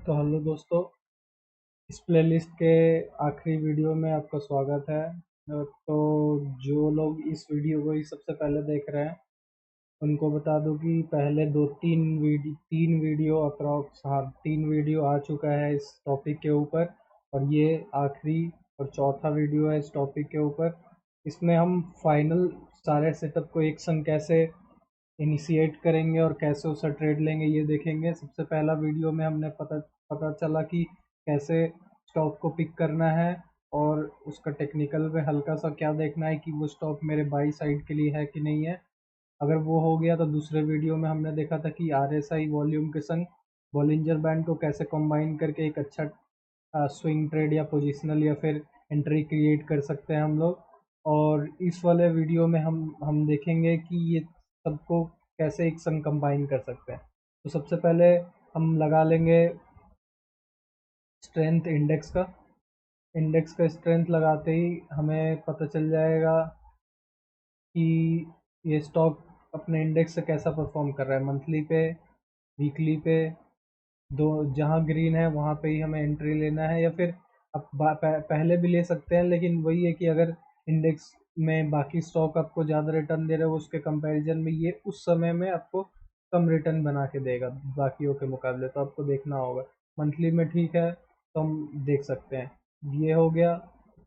तो हेलो दोस्तों, इस प्लेलिस्ट के आखिरी वीडियो में आपका स्वागत है। तो जो लोग इस वीडियो को ही सबसे पहले देख रहे हैं उनको बता दूं कि पहले तीन वीडियो अप्रॉक्स, हाँ, तीन वीडियो आ चुका है इस टॉपिक के ऊपर। और ये आखिरी और चौथा वीडियो है इस टॉपिक के ऊपर। इसमें हम फाइनल सारे सेटअप को एक संग कैसे इनिशिएट करेंगे और कैसे उससे ट्रेड लेंगे ये देखेंगे। सबसे पहला वीडियो में हमने पता पता चला कि कैसे स्टॉक को पिक करना है और उसका टेक्निकल में हल्का सा क्या देखना है कि वो स्टॉक मेरे बाई साइड के लिए है कि नहीं है। अगर वो हो गया तो दूसरे वीडियो में हमने देखा था कि आरएसआई वॉल्यूम के संग बॉलिंजर बैंड को कैसे कंबाइन करके एक अच्छा स्विंग ट्रेड या पोजिशनल या फिर एंट्री क्रिएट कर सकते हैं हम लोग। और इस वाले वीडियो में हम देखेंगे कि ये सबको कैसे एक संग कंबाइन कर सकते हैं। तो सबसे पहले हम लगा लेंगे स्ट्रेंथ इंडेक्स का स्ट्रेंथ लगाते ही हमें पता चल जाएगा कि ये स्टॉक अपने इंडेक्स से कैसा परफॉर्म कर रहा है। मंथली पे, वीकली पे, दो जहाँ ग्रीन है वहाँ पे ही हमें एंट्री लेना है, या फिर पहले भी ले सकते हैं। लेकिन वही है कि अगर इंडेक्स में बाकी स्टॉक आपको ज़्यादा रिटर्न दे रहे हो उसके कंपैरिजन में ये उस समय में आपको कम रिटर्न बना के देगा बाकियों के मुकाबले, तो आपको देखना होगा। मंथली में ठीक है तो हम देख सकते हैं। ये हो गया।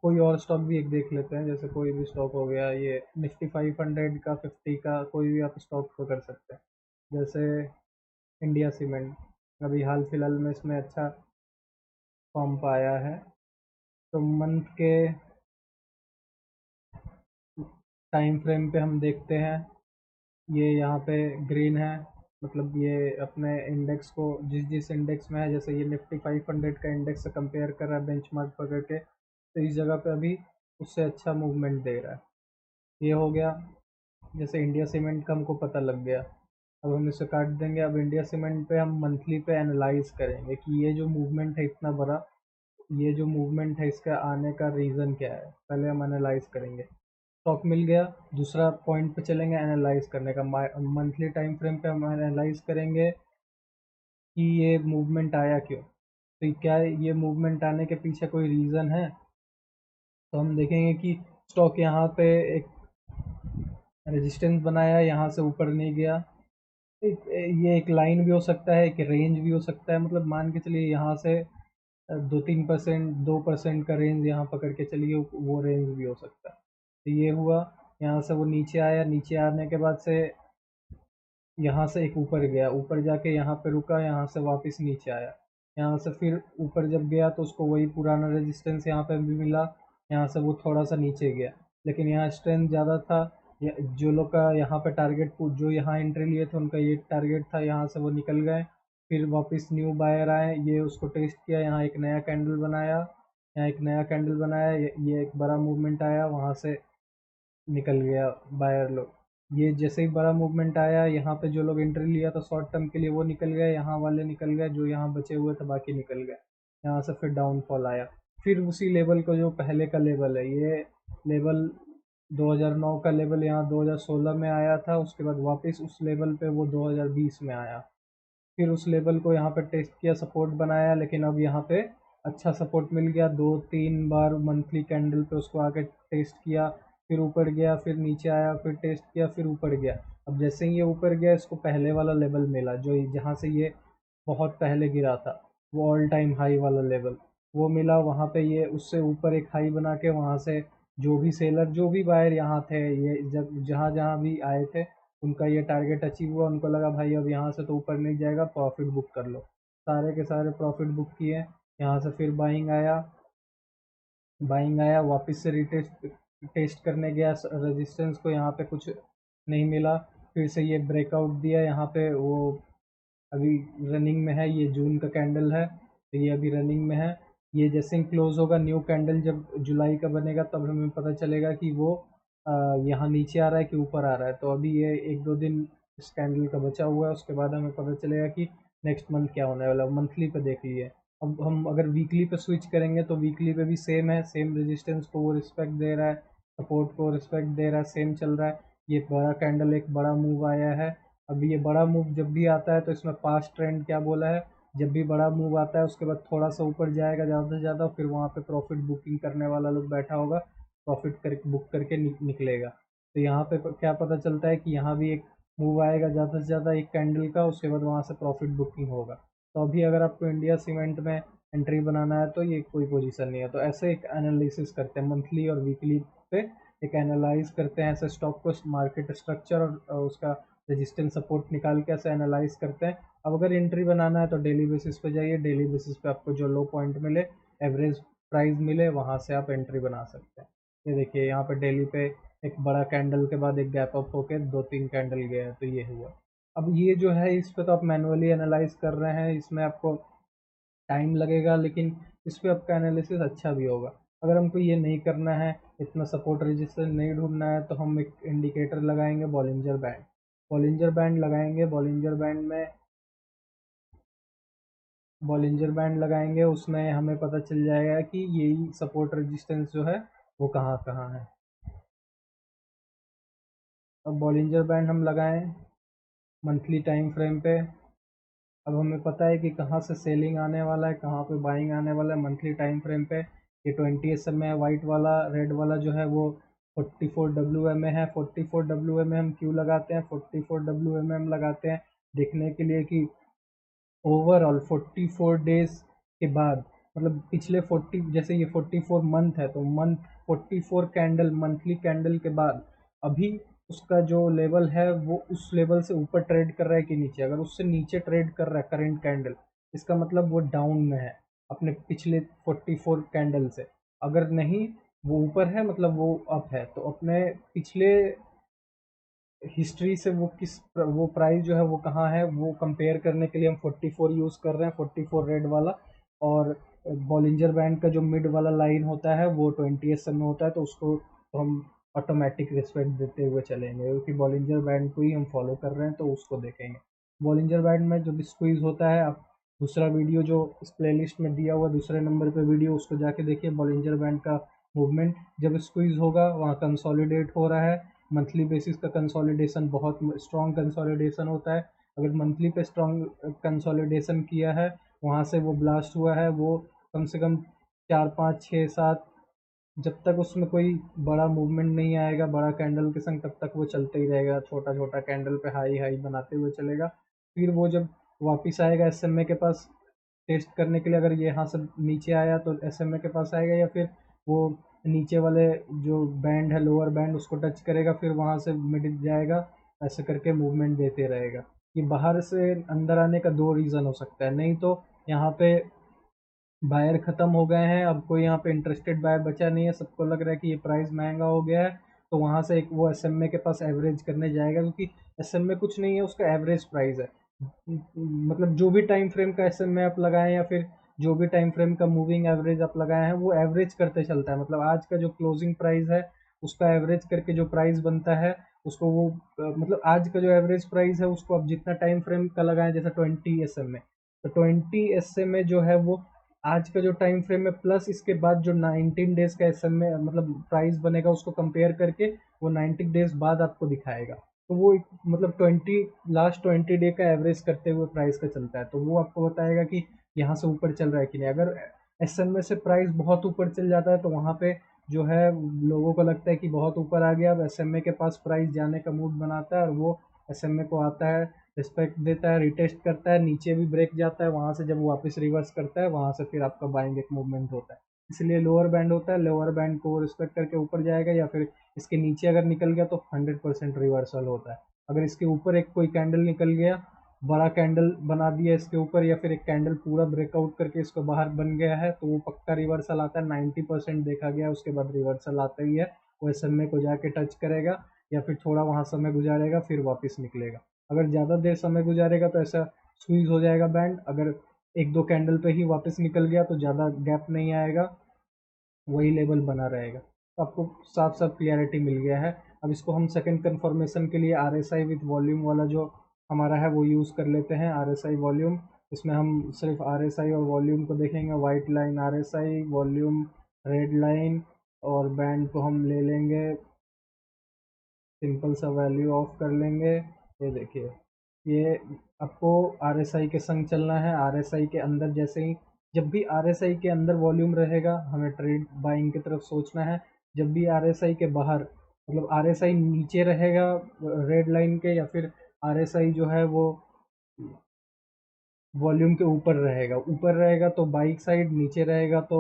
कोई और स्टॉक भी एक देख लेते हैं, जैसे कोई भी स्टॉक हो गया, ये निफ्टी 500 का, 50 का, कोई भी आप स्टॉक को कर सकते हैं। जैसे इंडिया सीमेंट अभी हाल फिलहाल में इसमें अच्छा पंप आया है। तो मंथ के टाइम फ्रेम पे हम देखते हैं, ये यहाँ पे ग्रीन है, मतलब ये अपने इंडेक्स को जिस जिस इंडेक्स में है, जैसे ये निफ्टी 500 का इंडेक्स से कंपेयर कर रहा है बेंचमार्क पकड़ के, तो इस जगह पे अभी उससे अच्छा मूवमेंट दे रहा है। ये हो गया। जैसे इंडिया सीमेंट का हमको पता लग गया, अब हम इसे काट देंगे। अब इंडिया सीमेंट पे हम मंथली पे एनालाइज करेंगे कि ये जो मूवमेंट है इतना बड़ा, ये जो मूवमेंट है इसका आने का रीज़न क्या है, पहले हम एनालाइज करेंगे। स्टॉक मिल गया, दूसरा पॉइंट पे चलेंगे एनालाइज करने का। मंथली टाइम फ्रेम पे हम एनालाइज करेंगे कि ये मूवमेंट आया क्यों, तो क्या ये मूवमेंट आने के पीछे कोई रीज़न है। तो हम देखेंगे कि स्टॉक यहाँ पे एक रेजिस्टेंस बनाया, यहाँ से ऊपर नहीं गया। ये एक लाइन भी हो सकता है, एक रेंज भी हो सकता है। मतलब मान के चलिए यहाँ से 2-3%, 2% का रेंज यहाँ पकड़ के चलिए, वो रेंज भी हो सकता है। तो ये हुआ, यहाँ से वो नीचे आया, नीचे आने के बाद से यहाँ से एक ऊपर गया, ऊपर जाके यहाँ पे रुका, यहाँ से वापस नीचे आया, यहाँ से फिर ऊपर जब गया तो उसको वही पुराना रेजिस्टेंस यहाँ पे भी मिला, यहाँ से वो थोड़ा सा नीचे गया। लेकिन यहाँ स्ट्रेंथ ज़्यादा था। जो लोग का यहाँ पे टारगेट, जो यहाँ एंट्री लिए थे उनका ये टारगेट था, यहाँ से वो निकल गए। फिर वापस न्यू बायर आए, ये उसको टेस्ट किया, यहाँ एक नया कैंडल बनाया, यहाँ एक नया कैंडल बनाया, ये एक बड़ा मूवमेंट आया, वहाँ से निकल गया बायर लोग। ये जैसे ही बड़ा मूवमेंट आया, यहाँ पे जो लोग एंट्री लिया था शॉर्ट टर्म के लिए वो निकल गए, यहाँ वाले निकल गए, जो यहाँ बचे हुए थे बाकी निकल गए। यहाँ से फिर डाउनफॉल आया। फिर उसी लेवल को, जो पहले का लेवल है, ये लेवल 2009 का लेवल यहाँ 2016 में आया था, उसके बाद वापस उस लेवल पे वो 2020 में आया। फिर उस लेवल को यहाँ पे टेस्ट किया, सपोर्ट बनाया, लेकिन अब यहाँ पे अच्छा सपोर्ट मिल गया। 2-3 बार मंथली कैंडल पे उसको आके टेस्ट किया, फिर ऊपर गया, फिर नीचे आया, फिर टेस्ट किया, फिर ऊपर गया। अब जैसे ही ये ऊपर गया, इसको पहले वाला लेवल मिला, जो जहाँ से ये बहुत पहले गिरा था, वो ऑल टाइम हाई वाला लेवल वो मिला। वहाँ पे ये उससे ऊपर एक हाई बना के वहाँ से जो भी सेलर, जो भी बायर यहाँ थे, ये जब जहाँ जहाँ भी आए थे, उनका ये टारगेट अचीव हुआ। उनको लगा भाई अब यहाँ से तो ऊपर नहीं जाएगा, प्रॉफिट बुक कर लो। सारे के सारे प्रॉफिट बुक किए। यहाँ से फिर बाइंग आया, वापस से रीटेस्ट टेस्ट करने गया रेजिस्टेंस को, यहाँ पे कुछ नहीं मिला। फिर से ये ब्रेकआउट दिया, यहाँ पे वो अभी रनिंग में है। ये जून का कैंडल है, तो ये अभी रनिंग में है। ये जैसे ही क्लोज होगा, न्यू कैंडल जब जुलाई का बनेगा, तब हमें पता चलेगा कि वो यहाँ नीचे आ रहा है कि ऊपर आ रहा है। तो अभी ये 1-2 दिन इस कैंडल का बचा हुआ है, उसके बाद हमें पता चलेगा कि नेक्स्ट मंथ क्या होने वाला है। मंथली पे देख लिए। अब हम अगर वीकली पे स्विच करेंगे तो वीकली पे भी सेम है, सेम रेजिस्टेंस को वो रिस्पेक्ट दे रहा है, सपोर्ट को रिस्पेक्ट दे रहा है, सेम चल रहा है। ये बड़ा कैंडल एक बड़ा मूव आया है। अभी ये बड़ा मूव जब भी आता है तो इसमें पास्ट ट्रेंड क्या बोला है, जब भी बड़ा मूव आता है उसके बाद थोड़ा सा ऊपर जाएगा ज़्यादा से ज़्यादा, फिर वहाँ पे प्रॉफिट बुकिंग करने वाला लोग बैठा होगा, प्रॉफिट कर बुक करके निकलेगा। तो यहाँ पे क्या पता चलता है कि यहाँ भी एक मूव आएगा ज़्यादा से ज़्यादा एक कैंडल का, उसके बाद वहाँ से प्रॉफिट बुकिंग होगा। तो अभी अगर आपको इंडिया सीमेंट में एंट्री बनाना है तो ये कोई पोजीशन नहीं है। तो ऐसे एक एनालिसिस करते हैं मंथली और वीकली पे, एक एनालाइज करते हैं ऐसे स्टॉक को, मार्केट स्ट्रक्चर और उसका रेजिस्टेंस सपोर्ट निकाल के ऐसे एनालाइज करते हैं। अब अगर एंट्री बनाना है तो डेली बेसिस पे जाइए, डेली बेसिस पे आपको जो लो पॉइंट मिले, एवरेज प्राइस मिले, वहाँ से आप एंट्री बना सकते हैं। ये देखिए यहाँ पे डेली पे एक बड़ा कैंडल के बाद एक गैप अप होके 2-3 कैंडल गया है, तो ये हुआ। अब ये जो है इस पे तो आप मैनुअली एनालाइज कर रहे हैं, इसमें आपको टाइम लगेगा, लेकिन इस पे आपका एनालिसिस अच्छा भी होगा। अगर हमको ये नहीं करना है, इतना सपोर्ट रेजिस्टेंस नहीं ढूंढना है, तो हम एक इंडिकेटर लगाएंगे, बॉलिंजर बैंड। बॉलिंजर बैंड लगाएंगे, बॉलिंजर बैंड लगाएंगे, उसमें हमें पता चल जाएगा कि यही सपोर्ट रेजिस्टेंस जो है वो कहाँ कहाँ है। अब बॉलिंजर बैंड हम लगाएं मंथली टाइम फ्रेम पे। अब हमें पता है कि कहाँ से सेलिंग आने वाला है, कहाँ पे बाइंग आने वाला है मंथली टाइम फ्रेम पे। ये 20 एस एम है, वाइट वाला, रेड वाला जो है वो 44 WM है। 44 WM हम क्यों लगाते हैं? 44 WM हम लगाते हैं देखने के लिए कि ओवरऑल 44 डेज के बाद, मतलब पिछले 40, जैसे ये 44 मंथ है तो मंथ 44 कैंडल, मंथली कैंडल के बाद अभी उसका जो लेवल है वो उस लेवल से ऊपर ट्रेड कर रहा है कि नीचे। अगर उससे नीचे ट्रेड कर रहा है करंट कैंडल, इसका मतलब वो डाउन में है अपने पिछले 44 कैंडल से। अगर नहीं, वो ऊपर है मतलब वो अप है। तो अपने पिछले हिस्ट्री से वो प्राइस जो है वो कहाँ है, वो कंपेयर करने के लिए हम 44 यूज़ कर रहे हैं, 44 रेड वाला। और बॉलिंजर बैंड का जो मिड वाला लाइन होता है वो 20 एस एम में होता है, तो उसको तो हम ऑटोमेटिक रिस्पेक्ट देते हुए चलेंगे, क्योंकि बॉलिंजर बैंड को ही हम फॉलो कर रहे हैं, तो उसको देखेंगे। बॉलिंजर बैंड में जब स्क्वीज होता है, आप दूसरा वीडियो जो इस प्लेलिस्ट में दिया हुआ दूसरे नंबर पे वीडियो, उसको जाके देखिए। बॉलिंजर बैंड का मूवमेंट जब स्क्वीज होगा वहाँ कंसोलिडेट हो रहा है। मंथली बेसिस का कंसोलिडेशन बहुत स्ट्रॉन्ग कंसोलिडेशन होता है। अगर मंथली पे स्ट्रॉन्ग कंसोलिडेशन किया है, वहाँ से वो ब्लास्ट हुआ है, वो कम से कम 4 5 6 7, जब तक उसमें कोई बड़ा मूवमेंट नहीं आएगा बड़ा कैंडल के संग, तब तक वो चलते ही रहेगा, छोटा छोटा कैंडल पे हाई हाई बनाते हुए चलेगा। फिर वो जब वापस आएगा एसएमए के पास टेस्ट करने के लिए, अगर ये यहाँ से नीचे आया तो एसएमए के पास आएगा, या फिर वो नीचे वाले जो बैंड है लोअर बैंड उसको टच करेगा, फिर वहाँ से मिड जाएगा, ऐसे करके मूवमेंट देते रहेगा। ये बाहर से अंदर आने का दो रीज़न हो सकता है, नहीं तो यहाँ पे बायर ख़त्म हो गए हैं, अब कोई यहाँ पे इंटरेस्टेड बायर बचा नहीं है, सबको लग रहा है कि ये प्राइस महंगा हो गया है, तो वहाँ से एक वो एसएमए के पास एवरेज करने जाएगा, क्योंकि एसएमए कुछ नहीं है, उसका एवरेज प्राइस है। मतलब जो भी टाइम फ्रेम का एसएमए आप लगाएं, या फिर जो भी टाइम फ्रेम का मूविंग एवरेज आप लगाए हैं, वो एवरेज करते चलता है। मतलब आज का जो क्लोजिंग प्राइस है उसका एवरेज करके जो प्राइस बनता है उसको वो मतलब आज का जो एवरेज प्राइस है उसको आप जितना टाइम फ्रेम का लगाएं, जैसे 20 एसएमए, तो 20 एसएमए जो है वो आज का जो टाइम फ्रेम है प्लस इसके बाद जो 19 डेज का एसएमए मतलब प्राइस बनेगा, उसको कंपेयर करके वो 90 डेज बाद आपको दिखाएगा। तो वो एक मतलब 20 लास्ट 20 डे का एवरेज करते हुए प्राइस का चलता है, तो वो आपको बताएगा कि यहाँ से ऊपर चल रहा है कि नहीं। अगर एसएमए से प्राइस बहुत ऊपर चल जाता है तो वहाँ पे जो है लोगों को लगता है कि बहुत ऊपर आ गया, अब एसएमए के पास प्राइस जाने का मूड बनाता है, और वो एसएमए को आता है, रिस्पेक्ट देता है, रिटेस्ट करता है, नीचे भी ब्रेक जाता है, वहाँ से जब वापस रिवर्स करता है वहाँ से फिर आपका बाइंग एक मूवमेंट होता है। इसलिए लोअर बैंड होता है, लोअर बैंड को रिस्पेक्ट करके ऊपर जाएगा, या फिर इसके नीचे अगर निकल गया तो 100% रिवर्सल होता है। अगर इसके ऊपर एक कोई कैंडल निकल गया, बड़ा कैंडल बना दिया इसके ऊपर, या फिर एक कैंडल पूरा ब्रेकआउट करके इसको बाहर बन गया है, तो वो पक्का रिवर्सल आता है। 90% देखा गया है, उसके बाद रिवर्सल आता ही है। वो एसएमए को जाके टच करेगा, या फिर थोड़ा वहाँ समय गुजारेगा, फिर वापस निकलेगा। अगर ज़्यादा देर समय गुजारेगा तो ऐसा स्क्वीज हो जाएगा बैंड। अगर एक दो कैंडल पे ही वापस निकल गया तो ज़्यादा गैप नहीं आएगा, वही लेवल बना रहेगा। तो आपको साफ साफ क्लियरिटी मिल गया है। अब इसको हम सेकंड कंफर्मेशन के लिए RSI विथ वॉल्यूम वाला जो हमारा है वो यूज़ कर लेते हैं, RSI वॉल्यूम। इसमें हम सिर्फ RSI और वॉल्यूम को देखेंगे, white line RSI, volume red line, और बैंड को हम ले लेंगे, सिंपल सा वैल्यू ऑफ कर लेंगे। ये देखिए ये आपको आरएसआई के संग चलना है। आरएसआई के अंदर जैसे ही, जब भी आरएसआई के अंदर वॉल्यूम रहेगा हमें ट्रेड बाइंग की तरफ सोचना है। जब भी आरएसआई के बाहर, मतलब आरएसआई नीचे रहेगा रेड लाइन के, या फिर आरएसआई जो है वो वॉल्यूम के ऊपर रहेगा तो बाइक साइड, नीचे रहेगा तो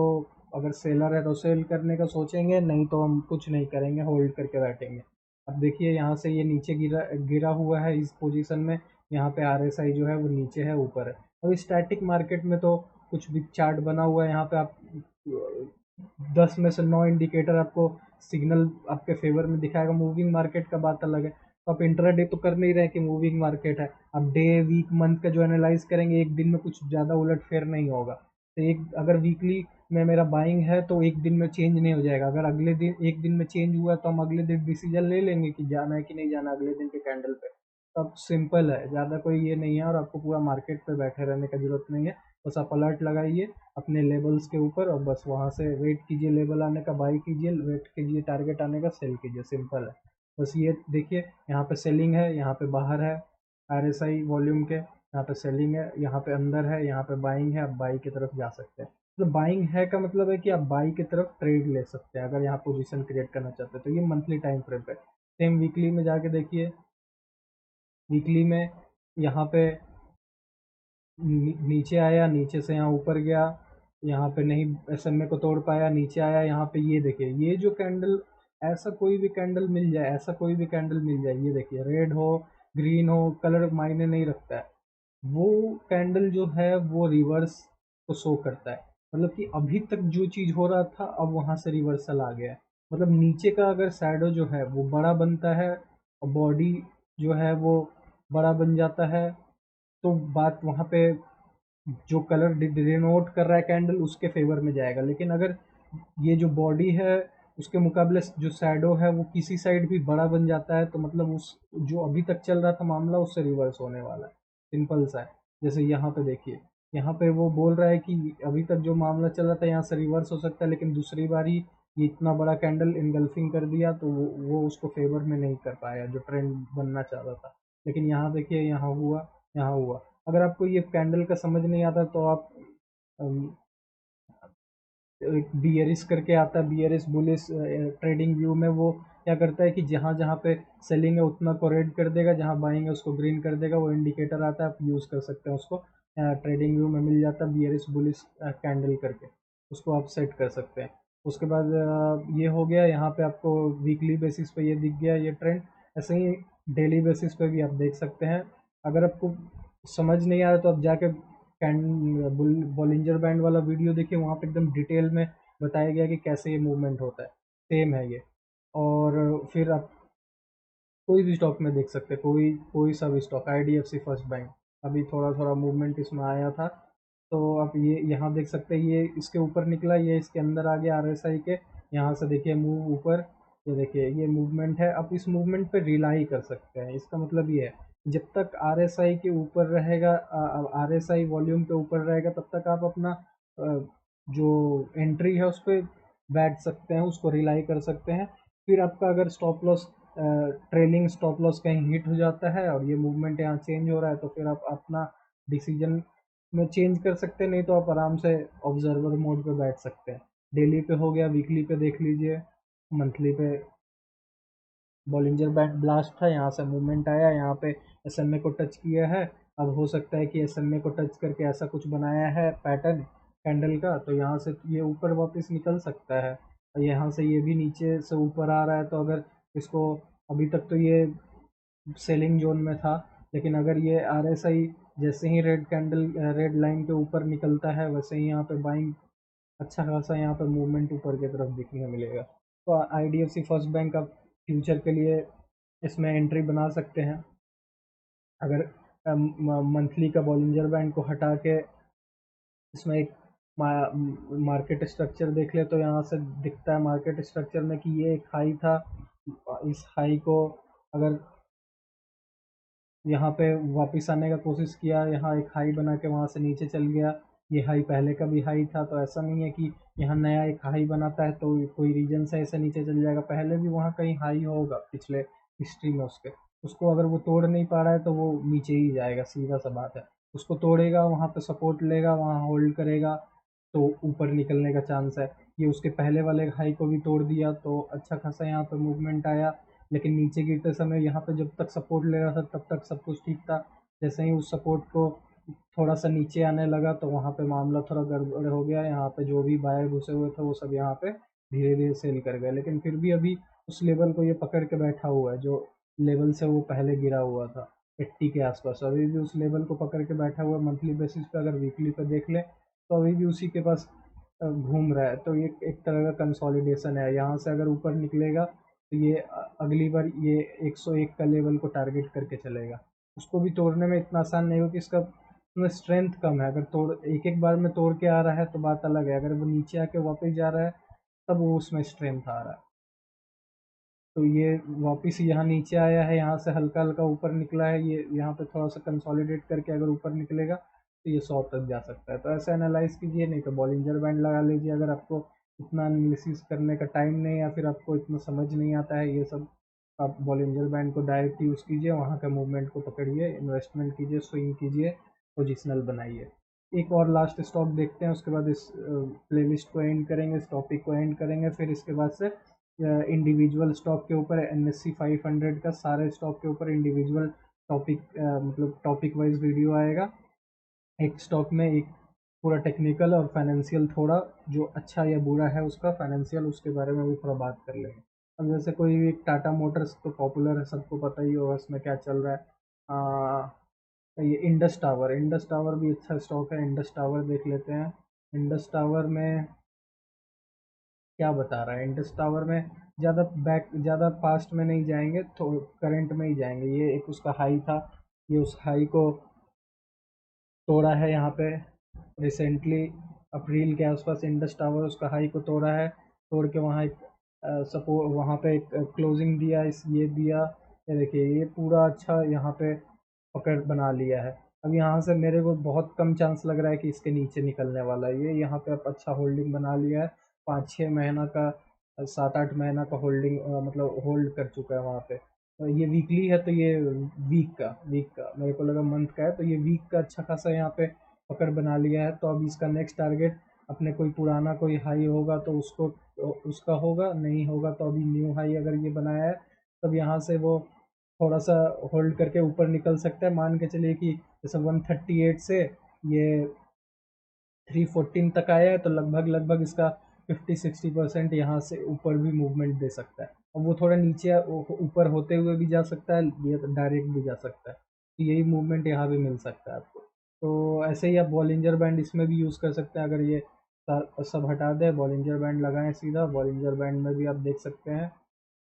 अगर सेलर है तो सेल करने का सोचेंगे, नहीं तो हम कुछ नहीं करेंगे, होल्ड करके बैठेंगे। अब देखिए यहाँ से ये नीचे गिरा गिरा हुआ है इस पोजीशन में, यहाँ पे आरएसआई जो है वो नीचे है ऊपर है। अब स्टैटिक मार्केट में तो कुछ भी चार्ट बना हुआ है, यहाँ पे आप 10 में से 9 इंडिकेटर आपको सिग्नल आपके फेवर में दिखाएगा। मूविंग मार्केट का बात अलग है, तो आप इंट्राडे तो कर नहीं रहे कि मूविंग मार्केट है। आप डे वीक मंथ का जो एनालाइज करेंगे, एक दिन में कुछ ज़्यादा उलट फेर नहीं होगा। तो एक अगर वीकली में मेरा बाइंग है तो एक दिन में चेंज नहीं हो जाएगा। अगर अगले दिन एक दिन में चेंज हुआ तो हम अगले दिन डिसीजन ले लेंगे कि जाना है कि नहीं जाना अगले दिन के कैंडल पे। तब सिंपल है, ज़्यादा कोई ये नहीं है, और आपको पूरा मार्केट पे बैठे रहने का जरूरत नहीं है। बस आप अलर्ट लगाइए अपने लेवल्स के ऊपर, और बस वहाँ से वेट कीजिए लेवल आने का, बाई कीजिए, वेट कीजिए टारगेट आने का, सेल कीजिए, सिंपल है। बस ये देखिए यहाँ पे सेलिंग है, यहाँ पे बाहर है आरएसआई वॉल्यूम के, यहाँ पे सेलिंग है, यहाँ पे अंदर है, यहाँ पे बाइंग है। आप बाई की तरफ जा सकते हैं। तो बाइंग है का मतलब है कि आप बाई की तरफ ट्रेड ले सकते हैं अगर यहाँ पोजीशन क्रिएट करना चाहते हैं। तो ये मंथली टाइम फ्रेम पे। सेम वीकली में जाके देखिए, वीकली में यहाँ पे नीचे आया, नीचे से यहाँ ऊपर गया, यहाँ पे नहीं एसएमए को तोड़ पाया, नीचे आया यहाँ पे। ये देखिए ये जो कैंडल, ऐसा कोई भी कैंडल मिल जाए, ऐसा कोई भी कैंडल मिल जाए, ये देखिए रेड हो ग्रीन हो कलर मायने नहीं रखता है, वो कैंडल जो है वो रिवर्स को शो करता है। मतलब कि अभी तक जो चीज़ हो रहा था अब वहाँ से रिवर्सल आ गया है। मतलब नीचे का अगर शैडो जो है वो बड़ा बनता है और बॉडी जो है वो बड़ा बन जाता है, तो बात वहाँ पे जो कलर डिनोट कर रहा है कैंडल उसके फेवर में जाएगा। लेकिन अगर ये जो बॉडी है उसके मुकाबले जो शैडो है वो किसी साइड भी बड़ा बन जाता है, तो मतलब उस जो अभी तक चल रहा था मामला उससे रिवर्स होने वाला है। सिंपल सा है। जैसे यहाँ पे देखिए, यहाँ पे वो बोल रहा है कि अभी तक जो मामला चल रहा था यहाँ से रिवर्स हो सकता है, लेकिन दूसरी बार ही ये इतना बड़ा कैंडल इनगल्फिंग कर दिया तो वो उसको फेवर में नहीं कर पाया जो ट्रेंड बनना चाह रहा था। लेकिन यहाँ देखिए, यहाँ हुआ, यहाँ हुआ। अगर आपको ये कैंडल का समझ नहीं आता तो आप एक बियरिश करके आता है, बियरिश बुलिश ट्रेडिंग व्यू में वो क्या करता है कि जहाँ जहाँ पे सेलिंग है उतना को रेड कर देगा, जहाँ बाइंग है उसको ग्रीन कर देगा। वो इंडिकेटर आता है, आप यूज़ कर सकते हैं उसको, ट्रेडिंग व्यू में मिल जाता है बियरिश बुलिश कैंडल करके, उसको आप सेट कर सकते हैं। उसके बाद ये हो गया, यहाँ पे आपको वीकली बेसिस पे ये दिख गया ये ट्रेंड। ऐसे ही डेली बेसिस पे भी आप देख सकते हैं। अगर आपको समझ नहीं आ रहा तो आप जाके बॉलिंजर बैंड वाला वीडियो देखिए, वहाँ पे एकदम डिटेल में बताया गया कि कैसे ये मूवमेंट होता है। सेम है ये। और फिर आप कोई भी स्टॉक में देख सकते हैं, कोई कोई सा भी स्टॉक, आईडीएफसी फर्स्ट बैंक, अभी थोड़ा थोड़ा मूवमेंट इसमें आया था। तो आप ये यहाँ देख सकते हैं, ये इसके ऊपर निकला, ये इसके अंदर आ गया आरएसआई के। यहाँ से देखिए मूव ऊपर, ये देखिए ये मूवमेंट है। आप इस मूवमेंट पे रिलाई कर सकते हैं। इसका मतलब ये है, जब तक आरएसआई के ऊपर रहेगा, आरएसआई वॉल्यूम के ऊपर रहेगा, तब तक आप अपना जो एंट्री है उस पर बैठ सकते हैं, उसको रिलाई कर सकते हैं। फिर आपका अगर stop loss, trailing stop loss कहीं हिट हो जाता है और ये मूवमेंट यहाँ चेंज हो रहा है, तो फिर आप अपना डिसीजन में चेंज कर सकते हैं, नहीं तो आप आराम से ऑब्जर्वर मोड पे बैठ सकते हैं। डेली पे हो गया, वीकली पे देख लीजिए, मंथली पे बॉलिंजर बैंड ब्लास्ट था, यहाँ से मूवमेंट आया, यहाँ पे एसएमए को टच किया है। अब हो सकता है कि एसएमए को टच करके ऐसा कुछ बनाया है पैटर्न कैंडल का, तो यहाँ से ये ऊपर वापस निकल सकता है, और यहाँ से ये भी नीचे से ऊपर आ रहा है। तो अगर इसको, अभी तक तो ये सेलिंग जोन में था, लेकिन अगर ये आरएसआई जैसे ही रेड कैंडल, रेड लाइन के ऊपर निकलता है, वैसे ही यहाँ पे बाइंग अच्छा खासा यहाँ पे मूवमेंट ऊपर की तरफ दिखने मिलेगा। तो आईडीएफसी फर्स्ट बैंक आप फ्यूचर के लिए इसमें एंट्री बना सकते हैं। अगर मंथली का बॉलिंजर बैंड को हटा के इसमें एक मार्केट स्ट्रक्चर देख ले, तो यहाँ से दिखता है मार्केट स्ट्रक्चर में कि ये एक हाई था। इस हाई को अगर यहाँ पे वापस आने का कोशिश किया, यहाँ एक हाई बना के वहाँ से नीचे चल गया। ये हाई पहले का भी हाई था, तो ऐसा नहीं है कि यहाँ नया एक हाई बनाता है तो कोई रीजन से ऐसे नीचे चल जाएगा, पहले भी वहाँ कहीं हाई होगा पिछले हिस्ट्री में उसके। उसको अगर वो तोड़ नहीं पा रहा है तो वो नीचे ही जाएगा, सीधा सा बात है। उसको तोड़ेगा, वहाँ पे सपोर्ट लेगा, वहाँ होल्ड करेगा तो ऊपर निकलने का चांस है। ये उसके पहले वाले हाई को भी तोड़ दिया तो अच्छा खासा यहाँ पे मूवमेंट आया, लेकिन नीचे गिरते समय यहाँ पे जब तक सपोर्ट ले रहा था तब तक सब कुछ ठीक था। जैसे ही उस सपोर्ट को थोड़ा सा नीचे आने लगा तो वहाँ पे मामला थोड़ा गड़बड़ हो गया। यहाँ पे जो भी बायर घुसे हुए थे वो सब यहाँ पे धीरे धीरे सेल कर गए, लेकिन फिर भी अभी उस लेवल को ये पकड़ के बैठा हुआ है जो लेवल से वो पहले गिरा हुआ था 80 के आसपास। अभी भी उस लेवल को पकड़ के बैठा हुआ है। मंथली बेसिस पे अगर वीकली पे देख ले तो अभी भी उसी के पास घूम रहा है। तो ये एक तरह का कंसोलिडेशन है। यहाँ से अगर ऊपर निकलेगा तो ये अगली बार ये 101 का लेवल को टारगेट करके चलेगा। उसको भी तोड़ने में इतना आसान नहीं हो कि इसका उसमें स्ट्रेंथ कम है। अगर तोड़ एक एक बार में तोड़ के आ रहा है तो बात अलग है, अगर वो नीचे आके वापस जा रहा है तब वो उसमें स्ट्रेंथ आ रहा है। तो ये वापस यहाँ नीचे आया है, यहाँ से हल्का हल्का ऊपर निकला है, ये यहाँ पे थोड़ा सा कंसोलिडेट करके अगर ऊपर निकलेगा तो ये 100 तक जा सकता है। तो ऐसे एनालाइज कीजिए, नहीं तो बॉलिंजर बैंड लगा लीजिए अगर आपको इतना एनालिसिस करने का टाइम नहीं या फिर आपको इतना समझ नहीं आता है ये सब। आप बॉलिंजर बैंड को डायरेक्ट यूज़ कीजिए, वहाँ के मूवमेंट को पकड़िए, इन्वेस्टमेंट कीजिए, स्विंग कीजिए, पोजिशनल बनाइए। एक और लास्ट स्टॉक देखते हैं, उसके बाद इस प्लेलिस्ट को एंड करेंगे, इस टॉपिक को एंड करेंगे। फिर इसके बाद से इंडिविजुअल स्टॉक के ऊपर NSE 500 का सारे स्टॉक के ऊपर इंडिविजुअल टॉपिक मतलब टॉपिक वाइज वीडियो आएगा। एक स्टॉक में एक पूरा टेक्निकल और फाइनेंशियल, थोड़ा जो अच्छा या बुरा है उसका फाइनेंशियल, उसके बारे में भी थोड़ा बात कर लेंगे। अब जैसे कोई भी टाटा मोटर्स तो पॉपुलर है, सबको पता ही होगा उसमें क्या चल रहा है। ये इंडस टावर भी अच्छा स्टॉक है। इंडस टावर देख लेते हैं। इंडस टावर में क्या बता रहा है, इंडस टावर में ज़्यादा पास्ट में नहीं जाएंगे, तो करंट में ही जाएंगे। ये एक उसका हाई था, ये उस हाई को तोड़ा है यहाँ पे रिसेंटली अप्रैल के आसपास। इंडस टावर उसका हाई को तोड़ा है, तोड़ के वहाँ एक सपोर्ट, वहाँ पे एक क्लोजिंग दिया, इस ये दिया। ये देखिए ये पूरा अच्छा यहाँ पे पकड़ बना लिया है। अब यहाँ से मेरे को बहुत कम चांस लग रहा है कि इसके नीचे निकलने वाला है। ये यहाँ पे अब अच्छा होल्डिंग बना लिया है, 5-6 महीना का, 7-8 महीना का होल्डिंग, मतलब होल्ड कर चुका है वहाँ पे। ये वीकली है तो ये वीक का मेरे को लगा मंथ का है, तो ये वीक का अच्छा खासा यहाँ पे पकड़ बना लिया है। तो अब इसका नेक्स्ट टारगेट अपने कोई पुराना कोई हाई होगा तो उसको उसका होगा, नहीं होगा तो अभी न्यू हाई अगर ये बनाया है तब यहाँ से वो थोड़ा सा होल्ड करके ऊपर निकल सकता है। मान के चलिए कि जैसे 138 से ये 314 तक आया है तो लगभग लगभग इसका 50-60% यहाँ से ऊपर भी मूवमेंट दे सकता है। और वो थोड़ा नीचे ऊपर होते हुए भी जा सकता है, ये डायरेक्ट भी जा सकता है। तो यही मूवमेंट यहाँ भी मिल सकता है आपको। तो ऐसे ही आप बॉलिंजर बैंड इसमें भी यूज़ कर सकते हैं। अगर ये सब हटा दें, बॉलिंजर बैंड लगाएं सीधा, बॉलिंजर बैंड में भी आप देख सकते हैं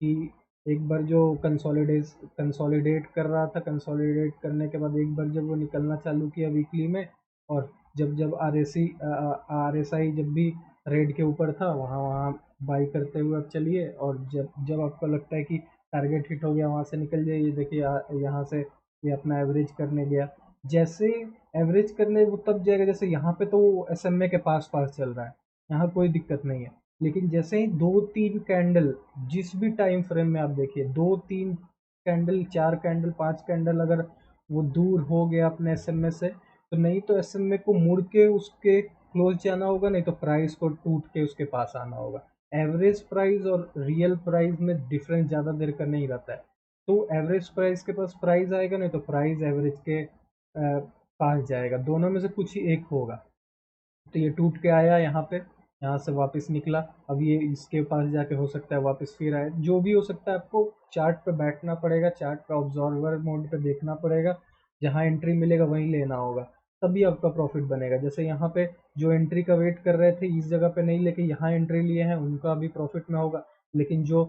कि एक बार जो कंसोलिडेट कर रहा था, कंसोलिडेट करने के बाद एक बार जब वो निकलना चालू किया वीकली में, और जब RSI जब भी रेड के ऊपर था वहाँ वहाँ बाई करते हुए आप चलिए, और जब जब आपको लगता है कि टारगेट हिट हो गया वहाँ से निकल जाइए। देखिए यहाँ से ये अपना एवरेज करने गया। जैसे एवरेज करने वो तब जाएगा जैसे यहाँ पे तो वो SMA के पास पास चल रहा है, यहाँ कोई दिक्कत नहीं है। लेकिन जैसे ही 2-3 कैंडल, जिस भी टाइम फ्रेम में आप देखिए, 2-3 कैंडल, 4 कैंडल, 5 कैंडल अगर वो दूर हो गया अपने SMA से, तो नहीं तो SMA को मुड़ के उसके क्लोज जाना होगा, नहीं तो प्राइस को टूट के उसके पास आना होगा। एवरेज प्राइस और रियल प्राइस में डिफरेंस ज़्यादा देर का नहीं रहता है। तो एवरेज प्राइस के पास प्राइस आएगा, नहीं तो प्राइस एवरेज के पास जाएगा, दोनों में से कुछ ही एक होगा। तो ये टूट के आया यहाँ पे, यहाँ से वापस निकला। अब ये इसके पास जाके हो सकता है वापस फिर आए, जो भी हो सकता है। आपको चार्ट पे बैठना पड़ेगा, चार्ट पे ऑब्जर्वर मोड पे देखना पड़ेगा, जहाँ एंट्री मिलेगा वहीं लेना होगा, तभी आपका प्रॉफिट बनेगा। जैसे यहाँ पे जो एंट्री का वेट कर रहे थे इस जगह पे नहीं लेके यहाँ एंट्री लिए हैं, उनका भी प्रॉफिट में होगा। लेकिन जो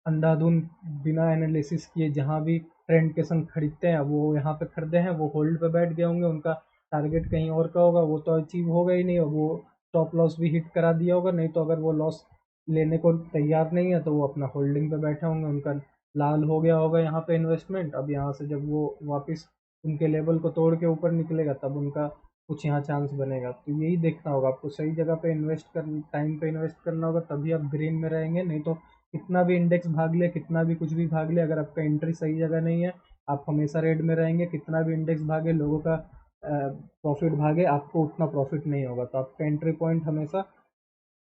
अंधाधुन बिना एनालिसिस किए जहाँ भी ट्रेंड के संग खरीदते हैं, वो यहाँ पे खरीदे हैं, वो होल्ड पे बैठ गए होंगे, उनका टारगेट कहीं और का होगा, वो तो अचीव होगा ही नहीं, और वो स्टॉप लॉस भी हिट करा दिया होगा। नहीं तो अगर वो लॉस लेने को तैयार नहीं है तो वो अपना होल्डिंग पे बैठे होंगे, उनका लाल हो गया होगा यहाँ पे इन्वेस्टमेंट। अब यहाँ से जब वो वापस उनके लेवल को तोड़ के ऊपर निकलेगा तब उनका कुछ यहाँ चांस बनेगा। तो यही देखना होगा आपको, सही जगह पे इन्वेस्ट कर, टाइम पे इन्वेस्ट करना होगा, तभी आप ग्रीन में रहेंगे। नहीं तो कितना भी इंडेक्स भाग ले, कितना भी कुछ भी भाग ले, अगर आपका एंट्री सही जगह नहीं है आप हमेशा रेड में रहेंगे, कितना भी इंडेक्स भागे, लोगों का प्रॉफिट भागे, आपको उतना प्रॉफिट नहीं होगा। तो आपका एंट्री पॉइंट हमेशा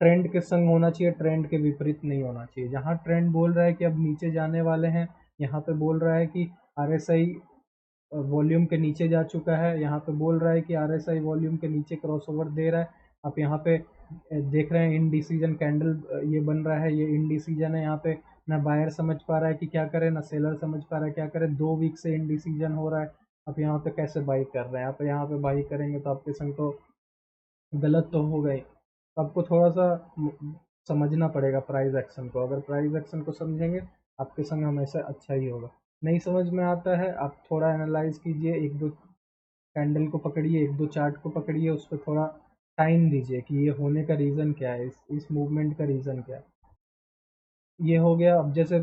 ट्रेंड के संग होना चाहिए, ट्रेंड के विपरीत नहीं होना चाहिए। जहाँ ट्रेंड बोल रहा है कि अब नीचे जाने वाले हैं, यहाँ पे बोल रहा है कि RSI वॉल्यूम के नीचे जा चुका है, यहाँ पे बोल रहा है कि RSI वॉल्यूम के नीचे क्रॉसओवर दे रहा है। आप यहाँ पे देख रहे हैं इनडिसीजन कैंडल ये बन रहा है, ये इनडिसीजन है। यहाँ पे ना बायर समझ पा रहा है कि क्या करे, ना सेलर समझ पा रहा है क्या करे, 2 वीक से इनडिसीजन हो रहा है। आप यहाँ पे कैसे बाई कर रहे हैं? आप यहाँ पे बाई करेंगे तो आपके संग तो गलत तो हो गई। तो आपको थोड़ा सा समझना पड़ेगा प्राइस एक्शन को। अगर प्राइस एक्शन को समझेंगे, आपके संग हमेशा अच्छा ही होगा। नहीं समझ में आता है, आप थोड़ा एनालाइज कीजिए, एक दो कैंडल को पकड़िए, एक दो चार्ट को पकड़िए, उस पर थोड़ा टाइम दीजिए कि ये होने का रीज़न क्या है, इस मूवमेंट का रीज़न क्या है। ये हो गया। अब जैसे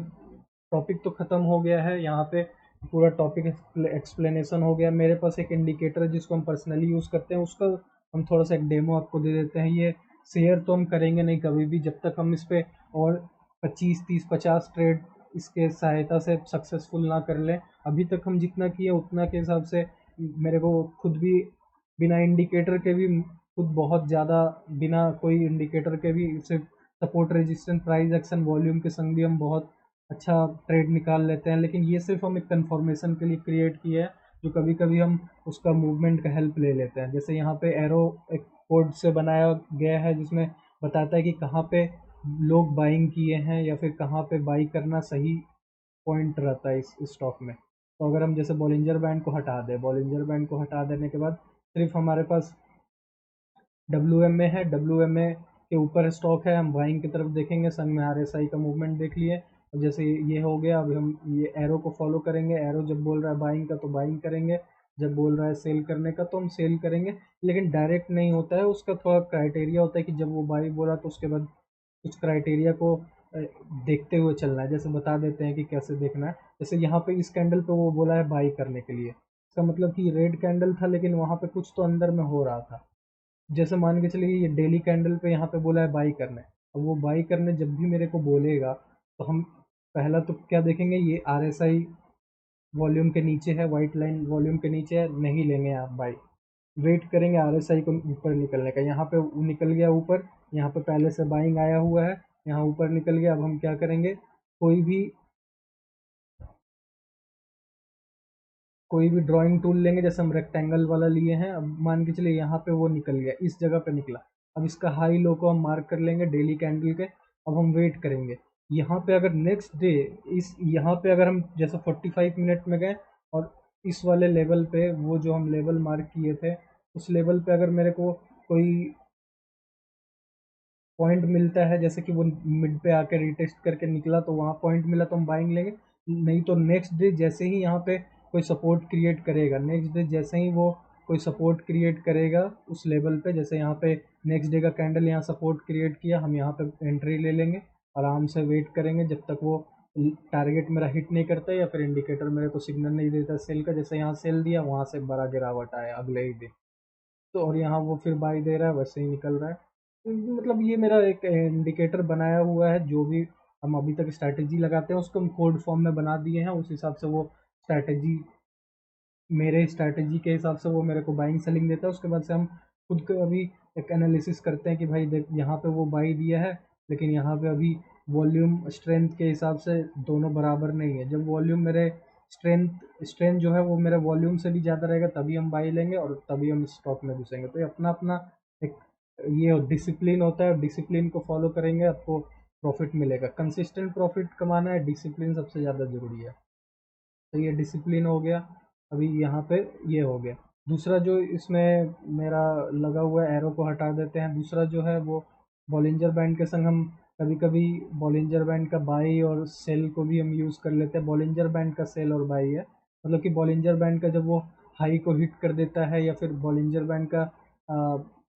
टॉपिक तो ख़त्म हो गया है, यहाँ पे पूरा टॉपिक एक्सप्लेनेशन हो गया। मेरे पास एक इंडिकेटर है जिसको हम पर्सनली यूज़ करते हैं, उसका हम थोड़ा सा एक डेमो आपको दे देते हैं। ये शेयर तो हम करेंगे नहीं कभी भी जब तक हम इस पे और 25 30 50 ट्रेड इसके सहायता से सक्सेसफुल ना कर लें। अभी तक हम जितना किए उतना के हिसाब से मेरे को खुद भी बिना इंडिकेटर के भी, खुद बहुत ज़्यादा बिना कोई इंडिकेटर के भी सिर्फ support resistance price action volume के संग भी हम बहुत अच्छा ट्रेड निकाल लेते हैं। लेकिन ये सिर्फ हम एक कंफर्मेशन के लिए क्रिएट किया है, जो कभी कभी हम उसका मूवमेंट का हेल्प ले लेते हैं। जैसे यहाँ पे एरो एक कोड से बनाया गया है जिसमें बताता है कि कहाँ पे लोग बाइंग किए हैं या फिर कहाँ पे बाई करना सही पॉइंट रहता है इस स्टॉक में। तो अगर हम जैसे बॉलिंजर बैंड को हटा दें, बॉलिंजर बैंड को हटा देने के बाद सिर्फ हमारे पास WMA है, WMA के ऊपर स्टॉक है, हम बाइंग की तरफ देखेंगे, संग में RSI का मूवमेंट देख लिए। और जैसे ये हो गया, अभी हम ये एरो को फॉलो करेंगे। एरो जब बोल रहा है बाइंग का तो बाइंग करेंगे, जब बोल रहा है सेल करने का तो हम सेल करेंगे। लेकिन डायरेक्ट नहीं होता है, उसका थोड़ा क्राइटेरिया होता है कि जब वो बाई बोला तो उसके बाद कुछ क्राइटेरिया को देखते हुए चलना है। जैसे बता देते हैं कि कैसे देखना है। जैसे यहाँ पे इस कैंडल पे वो बोला है बाई करने के लिए, इसका मतलब कि रेड कैंडल था लेकिन वहाँ पे कुछ तो अंदर में हो रहा था। जैसे मान के चलिए ये डेली कैंडल पे यहाँ पे बोला है बाई करने, अब वो बाई करने जब भी मेरे को बोलेगा तो हम पहला तो क्या देखेंगे, ये RSI वॉल्यूम के नीचे है, वाइट लाइन वॉल्यूम के नीचे है, नहीं लेंगे आप बाई। वेट करेंगे RSI को ऊपर निकलने का। यहाँ पे वो निकल गया ऊपर, यहाँ पे पहले से बाइंग आया हुआ है, यहाँ ऊपर निकल गया। अब हम क्या करेंगे, कोई भी कोई भी ड्राइंग टूल लेंगे, जैसे हम रेक्टेंगल वाला लिए हैं। अब मान के चलिए यहाँ पे वो निकल गया, इस जगह पे निकला। अब इसका हाई लो को हम मार्क कर लेंगे डेली कैंडल के। अब हम वेट करेंगे, यहाँ पे अगर नेक्स्ट डे इस यहाँ पे अगर हम जैसे 45 मिनट में गए और इस वाले लेवल पे, वो जो हम लेवल मार्क किए थे उस लेवल पे अगर मेरे को कोई पॉइंट मिलता है, जैसे कि वो मिड पे आके रिटेस्ट करके निकला तो वहाँ पॉइंट मिला तो हम बाइंग लेंगे। नहीं तो नेक्स्ट डे जैसे ही यहाँ पे कोई सपोर्ट क्रिएट करेगा, नेक्स्ट डे जैसे ही वो कोई सपोर्ट क्रिएट करेगा उस लेवल पे, जैसे यहाँ पे नेक्स्ट डे का कैंडल यहाँ सपोर्ट क्रिएट किया, हम यहाँ पे एंट्री ले लेंगे। आराम से वेट करेंगे जब तक वो टारगेट मेरा हिट नहीं करता या फिर इंडिकेटर मेरे को सिग्नल नहीं देता सेल का। जैसे यहाँ सेल दिया, वहाँ से बड़ा गिरावट आया अगले ही दिन, तो और यहाँ वो फिर बाई दे रहा है, वैसे ही निकल रहा है। तो मतलब ये मेरा एक इंडिकेटर बनाया हुआ है, जो भी हम अभी तक स्ट्रैटेजी लगाते हैं उसको हम कोड फॉर्म में बना दिए हैं। उस हिसाब से वो स्ट्रैटेजी, मेरे स्ट्रैटेजी के हिसाब से वो मेरे को बाइंग सेलिंग देता है। उसके बाद से हम खुद का अभी एक एनालिसिस करते हैं कि भाई देख यहाँ पे वो बाई दिया है, लेकिन यहाँ पे अभी वॉल्यूम स्ट्रेंथ के हिसाब से दोनों बराबर नहीं है। जब वॉल्यूम मेरे स्ट्रेंथ स्ट्रेंथ जो है वो मेरे वॉल्यूम से भी ज़्यादा रहेगा तभी हम बाई लेंगे और तभी हम स्टॉक में घुसेंगे। तो ये अपना अपना एक ये डिसिप्लिन होता है, डिसिप्लिन को फॉलो करेंगे आपको प्रॉफिट मिलेगा। कंसिस्टेंट प्रॉफिट कमाना है, डिसिप्लिन सबसे ज़्यादा ज़रूरी है। तो ये डिसिप्लिन हो गया। अभी यहाँ पे ये हो गया। दूसरा जो इसमें मेरा लगा हुआ है, एरो को हटा देते हैं। दूसरा जो है वो बॉलिंजर बैंड के संग हम कभी कभी बॉलिंजर बैंड का बाई और सेल को भी हम यूज़ कर लेते हैं। बॉलिंजर बैंड का सेल और बाई है, मतलब कि बॉलिंजर बैंड का जब वो हाई को हिट कर देता है या फिर बॉलिंजर बैंड का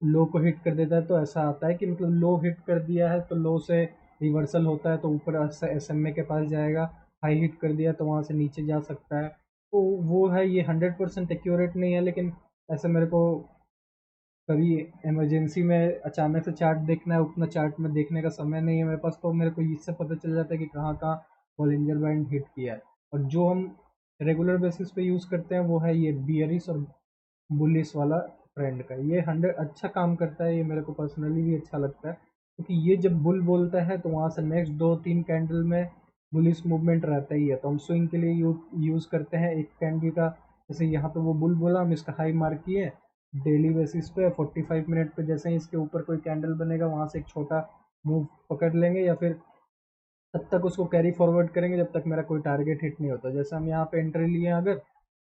लो को हिट कर देता है तो ऐसा आता है कि मतलब लो हिट कर दिया है तो लो से रिवर्सल होता है तो ऊपर SMA के पास जाएगा। हाई हिट कर दिया तो वहाँ से नीचे जा सकता है। तो वो है, ये 100% एक्यूरेट नहीं है, लेकिन ऐसे मेरे को कभी इमरजेंसी में अचानक से चार्ट देखना है, उतना चार्ट में देखने का समय नहीं है मेरे पास, तो मेरे को इससे पता चल जाता है कि कहाँ कहाँ बॉलिंजर बैंड हिट किया है। और जो हम रेगुलर बेसिस पे यूज़ करते हैं वो है ये बियरिश और बुलिस वाला ट्रेंड का। ये 100 अच्छा काम करता है, ये मेरे को पर्सनली भी अच्छा लगता है, क्योंकि ये जब बुल बोलता है तो वहाँ से नेक्स्ट 2-3 कैंडल में बुलिस मूवमेंट रहता ही है, तो हम स्विंग के लिए यूज़ करते हैं एक कैंडल का। जैसे यहाँ पे वो बुल बोला, हम इसका हाई मार्क किए डेली बेसिस पे 45 मिनट पे, जैसे ही इसके ऊपर कोई कैंडल बनेगा वहाँ से एक छोटा मूव पकड़ लेंगे या फिर तब तक उसको कैरी फॉरवर्ड करेंगे जब तक मेरा कोई टारगेट हिट नहीं होता। जैसे हम यहाँ पे एंट्री लिए हैं, अगर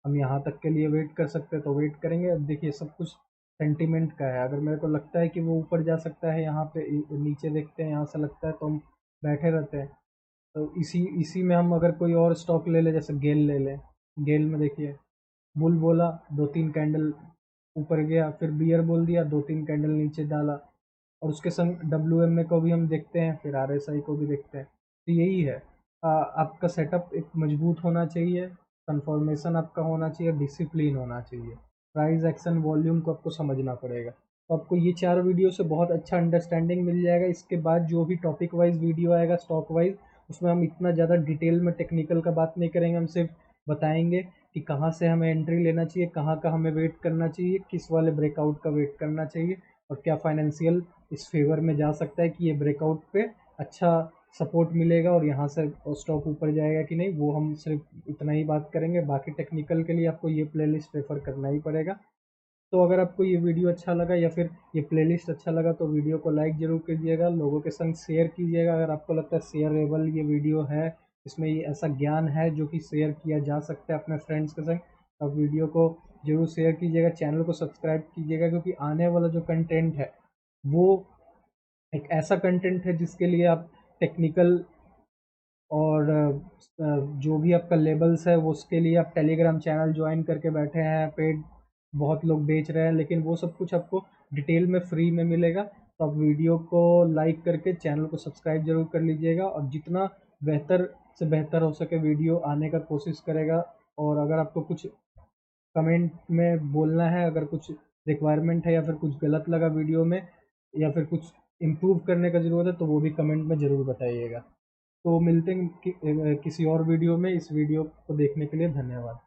हम यहाँ तक के लिए वेट कर सकते हैं तो वेट करेंगे। अब देखिए सब कुछ सेंटिमेंट का है, अगर मेरे को लगता है कि वो ऊपर जा सकता है, यहाँ पे नीचे देखते हैं यहाँ से लगता है तो हम बैठे रहते हैं। तो इसी इसी में हम अगर कोई और स्टॉक ले ले, जैसे गेल ले लें, गेल में देखिए बुल बोला, 2-3 कैंडल ऊपर गया, फिर बियर बोल दिया, 2-3 कैंडल नीचे डाला, और उसके संग WMA को भी हम देखते हैं, फिर RSI को भी देखते हैं। तो यही है, आपका सेटअप एक मजबूत होना चाहिए, कंफर्मेशन आपका होना चाहिए, डिसिप्लिन होना चाहिए, प्राइस एक्शन वॉल्यूम को आपको समझना पड़ेगा। तो आपको ये 4 वीडियो से बहुत अच्छा अंडरस्टैंडिंग मिल जाएगा। इसके बाद जो भी टॉपिक वाइज वीडियो आएगा स्टॉक वाइज, उसमें हम इतना ज़्यादा डिटेल में टेक्निकल का बात नहीं करेंगे, हम सिर्फ बताएंगे कि कहाँ से हमें एंट्री लेना चाहिए, कहाँ का हमें वेट करना चाहिए, किस वाले ब्रेकआउट का वेट करना चाहिए, और क्या फाइनेंशियल इस फेवर में जा सकता है कि ये ब्रेकआउट पे अच्छा सपोर्ट मिलेगा और यहाँ से स्टॉक ऊपर जाएगा कि नहीं, वो हम सिर्फ इतना ही बात करेंगे। बाकी टेक्निकल के लिए आपको ये प्लेलिस्ट रेफर करना ही पड़ेगा। तो अगर आपको ये वीडियो अच्छा लगा या फिर ये प्लेलिस्ट अच्छा लगा तो वीडियो को लाइक ज़रूर कीजिएगा, लोगों के संग शेयर कीजिएगा अगर आपको लगता है शेयरेबल ये वीडियो है, इसमें ये ऐसा ज्ञान है जो कि शेयर किया जा सकता है अपने फ्रेंड्स के संग। अब वीडियो को जरूर शेयर कीजिएगा, चैनल को सब्सक्राइब कीजिएगा, क्योंकि आने वाला जो कंटेंट है वो एक ऐसा कंटेंट है जिसके लिए आप टेक्निकल और जो भी आपका लेबल्स है वो उसके लिए आप टेलीग्राम चैनल ज्वाइन करके बैठे हैं, पेड बहुत लोग बेच रहे हैं, लेकिन वो सब कुछ आपको डिटेल में फ्री में मिलेगा। तो आप वीडियो को लाइक करके चैनल को सब्सक्राइब जरूर कर लीजिएगा, और जितना बेहतर से बेहतर हो सके वीडियो आने का कोशिश करेगा। और अगर आपको कुछ कमेंट में बोलना है, अगर कुछ रिक्वायरमेंट है या फिर कुछ गलत लगा वीडियो में या फिर कुछ इम्प्रूव करने का ज़रूरत है तो वो भी कमेंट में ज़रूर बताइएगा। तो मिलते हैं किसी और वीडियो में। इस वीडियो को देखने के लिए धन्यवाद।